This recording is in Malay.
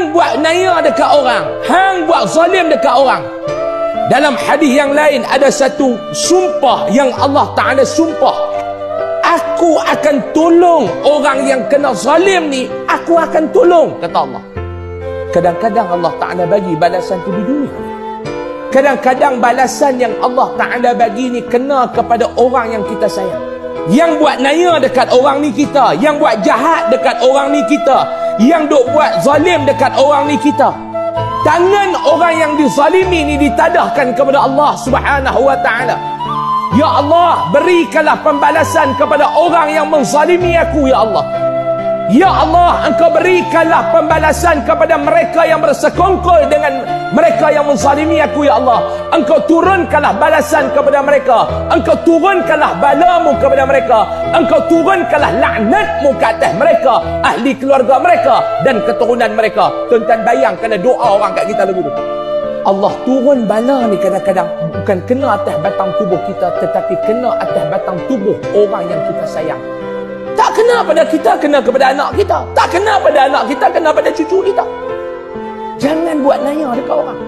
hang buat naya dekat orang, hang buat zalim dekat orang. Dalam hadis yang lain ada satu sumpah yang Allah Ta'ala sumpah, aku akan tolong orang yang kena zalim ni, aku akan tolong, kata Allah. Kadang-kadang Allah Ta'ala bagi balasan tu di dunia. Kadang-kadang balasan yang Allah Ta'ala bagi ni kena kepada orang yang kita sayang. Yang buat naya dekat orang ni kita, yang buat jahat dekat orang ni kita, yang duk buat zalim dekat orang ni kita. Tangan orang yang dizalimi ni ditadahkan kepada Allah Subhanahu wa Ta'ala. Ya Allah, berikanlah pembalasan kepada orang yang menzalimi aku, ya Allah. Ya Allah, Engkau berikanlah pembalasan kepada mereka yang bersekongkol dengan mereka yang menzalimi aku, ya Allah. Engkau turunkanlah balasan kepada mereka. Engkau turunkanlah balamu kepada mereka. Engkau turunkanlah laknatmu ke atas mereka, ahli keluarga mereka dan keturunan mereka. Tuan-tuan bayangkan doa orang kat kita lagu tu. Allah turun bala ni kadang-kadang bukan kena atas batang tubuh kita, tetapi kena atas batang tubuh orang yang kita sayang. Tak kena pada kita, kena kepada anak kita. Tak kena pada anak kita, kena pada cucu kita. Jangan buat naya dekat orang.